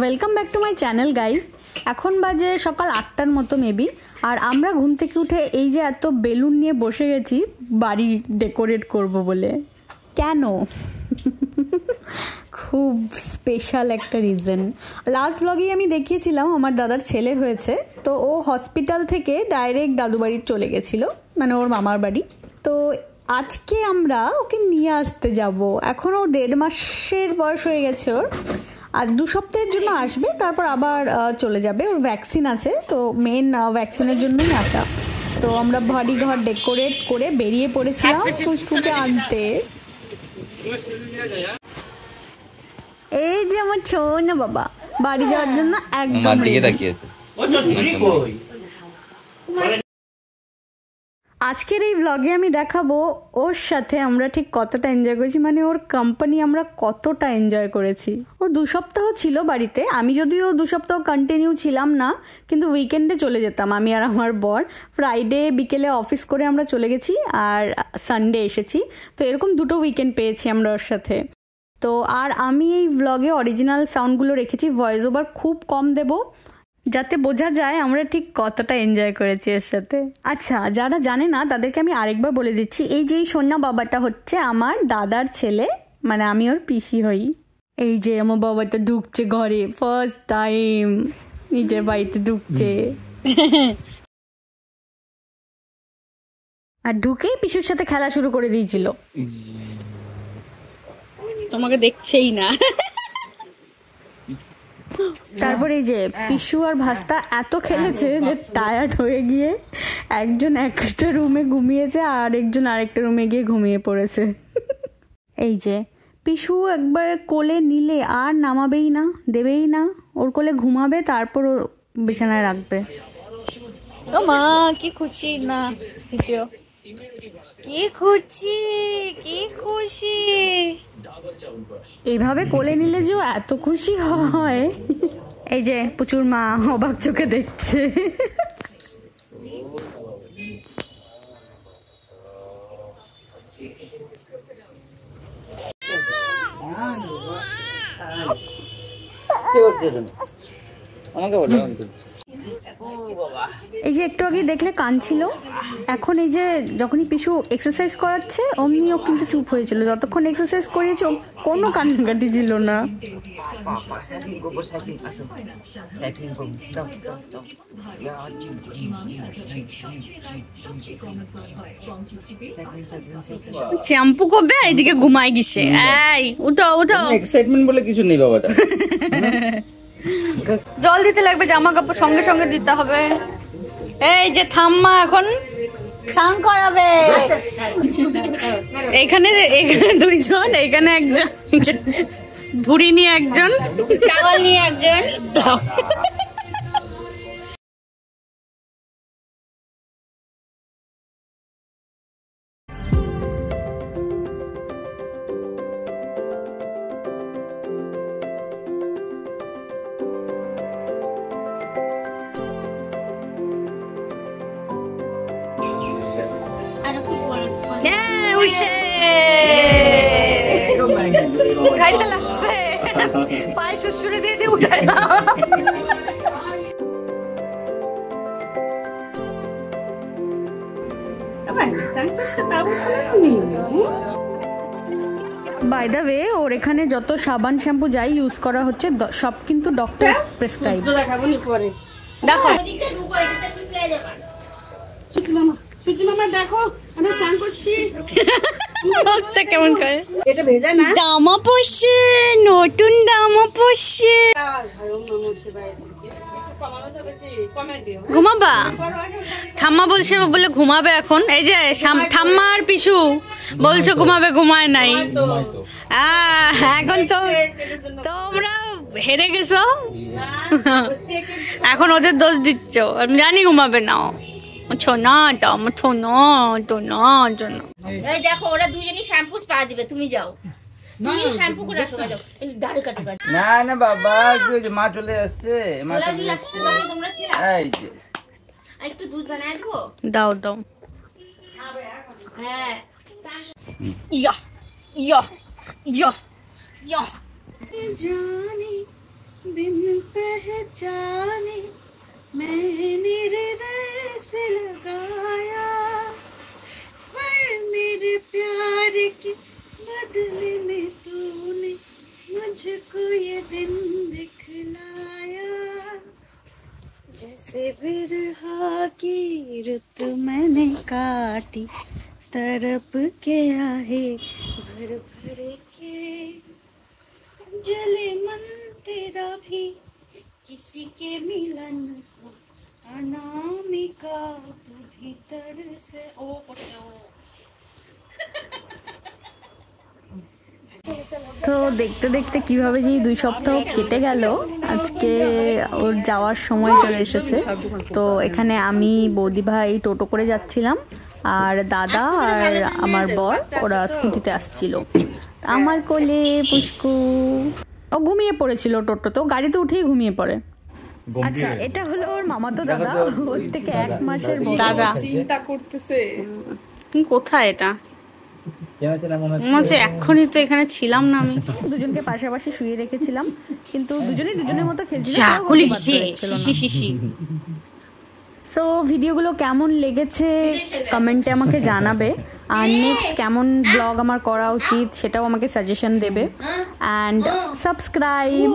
Welcome back to my channel guys. এখন বাজে সকাল 8টার মতো মেবি, আর আমরা ঘুম থেকে উঠে এই যে এত বেলুন নিয়ে বসে গেছি বাড়ি ডেকোরেট করব বলে। কেন? খুব স্পেশাল একটা রিজন। লাস্ট ব্লগেই আমি দেখিয়েছিলাম আমার দাদার ছেলে হয়েছে, তো ও হসপিটাল থেকে ডাইরেক্ট দাদু বাড়ি চলে গেছিলো, মানে ওর মামার বাড়ি। তো আজকে আমরা ওকে নিয়ে আসতে যাব। এখনও 1.5 মাসের বয়স হয়ে গেছে ওর, আর 2 সপ্তাহের জন্য আসবে, তারপর আবার চলে যাবে। ওর ভ্যাকসিন আছে, তো মেন ভ্যাকসিনের জন্যই আসা। তো আমরা বাড়ি ঘর ডেকোরেট করে বেরিয়ে পড়েছিলাম ফুচফুকে আনতে। এই যে আমার ছোনা বাবা বাড়ি যাওয়ার জন্য একদম রেডি। আজকের এই ব্লগে আমি দেখাবো ওর সাথে আমরা ঠিক কতটা এনজয় করেছি, মানে ওর কোম্পানি আমরা কতটা এনজয় করেছি। ও 2 সপ্তাহ ছিল বাড়িতে। আমি যদিও 2 সপ্তাহ কন্টিনিউ ছিলাম না, কিন্তু উইকেন্ডে চলে যেতাম আমি আর আমার বর। ফ্রাইডে বিকেলে অফিস করে আমরা চলে গেছি, আর সানডে এসেছি। তো এরকম 2টো উইকেন্ড পেয়েছি আমরা ওর সাথে। তো আর আমি এই ব্লগে অরিজিনাল সাউন্ডগুলো রেখেছি, ভয়েস ওভার খুব কম দেবো, যাতে বোঝা যায় আমরা ঠিক কতটা এনজয় করেছি এর সাথে। আচ্ছা, যারা জানে না তাদেরকে আমি আরেকবার বলে দিচ্ছি, এই যে এই সোনা বাবাটা হচ্ছে আমার দাদার ছেলে, মানে আমি ওর পিসি হই। এই যে আমার বাবাটা ঢুকছে ঘরে, ফার্স্ট টাইম নিজের বাড়িতে ঢুকছে। আর ঢুকেই পিসুর সাথে খেলা শুরু করে দিয়েছিল। তোমাকে দেখছেই না। তারপরে এই যে পিসু আর ভাস্তা এত খেলেছে যে টায়ার্ড হয়ে গিয়ে একজন একটা রুমে ঘুমিয়েছে, আর একজন আরেকটা রুমে গিয়ে ঘুমিয়ে পড়েছে। এই যে পিসু একবার কোলে নিলে আর নামাবেই না, দেবেই না। ওর কোলে ঘুমাবে, তারপর ও বিছানায় রাখবে। ও মা কি খুশি না, কি খুশি, কি খুশি। এইভাবে কোলে নিলে যে এত খুশি হয়। এই যে প্রচুর মা অবাক চোখে দেখছে। এই যে একটু আগে দেখলে কাঁদছিল, এখন এই যে যখনই পিসু এক্সারসাইজ করাচ্ছে অমনি ও কিন্তু চুপ হয়েছিল। যতক্ষণ এক্সারসাইজ করিয়েছে ও কোনো কান্নাকাটি ছিল না। শ্যাম্পু করবে আর এদিকে ঘুমায় গেছে। এই উঠো উঠো, এক্সাইটমেন্ট বলে কিছু নেই বাবাটা। জল দিতে লাগবে, জামা কাপড় সঙ্গে সঙ্গে দিতে হবে। এই যে ঠাম্মা এখন স্নান করাবে। এখানে 2জন, এখানে একজন, ভুড়ি নিয়ে একজন, টাওয়াল নিয়ে একজন। খাইতে লাগছে, পায়ে সুসুরে দিয়ে দিয়ে উঠায় না। বাই দ্য ওয়ে, ওর এখানে যত সাবান শ্যাম্পু যাই ইউজ করা হচ্ছে সব কিন্তু ডক্টর প্রেসক্রাইব। দেখো দেখো আমি স্নান করছি। কেমন করে এটা ভেজা না, জামা পরছে, নতুন জামা পরছে। ঘুমাবা? ঠাম্মা বলছে বলে ঘুমাবে এখন। এই যে ঠাম্মা আর পিসু বলছো ঘুমাবে, ঘুমায় নাই। এখন তো তোমরা হেরে গেছো, এখন ওদের দোষ দিচ্ছ। আমি জানি ঘুমাবে না। দেখো ওরা দুজনই শ্যাম্পু স্পা দিবে, তুমি যাও, তুমিও শ্যাম্পু করে আসো। যাও দাড়ি কাটো। না না বাবা, মা চলে আসছে, মা চলে আসছে। এই যে একটু দুধ বানায় দেবো, দাও দাও। হ্যাঁ ইয়া ইয়া ইয়া जाने बिन पहचाने मैंने हृदय से लगाया, पर मेरे प्यार के बदले में तूने मुझको ये दिन दिखलाया। जैसे बिरहा की रुत मैंने काटी, तरप के आहे भर भर के, जले मन तेरा भी किसी के मिलन को, अनामिका तू भीतर से ओ তো দেখতে দেখতে কিভাবে যে 2 সপ্তাহ কেটে গেল, আজকে ওর যাওয়ার সময় চলে এসেছে। তো এখানে আমি বৌদি ভাই টোটো করে যাচ্ছিলাম, আর দাদা আর আমার বর ওরা স্কুটিতে আসছিল। আমার কোলে পুষ্কু, ও ঘুমিয়ে পড়েছিল টোটোতে, ও গাড়িতে উঠেই ঘুমিয়ে পড়ে। আচ্ছা, এটা হলো ওর মামাতো দাদা, ওর থেকে 1 মাসের দাদা। চিন্তা করতেছে কোথায় এটা মনে হচ্ছে এক্ষুনি তো এখানে ছিলাম না আমি। দুজনকে পাশাপাশি শুয়ে রেখেছিলাম, কিন্তু দুজনেই দুজনের মতো খেলছিল। সো ভিডিওগুলো কেমন লেগেছে কমেন্টে আমাকে জানাবে, আর নেক্সট কেমন ব্লগ আমার করা উচিত সেটাও আমাকে সাজেশন দেবে। And subscribe.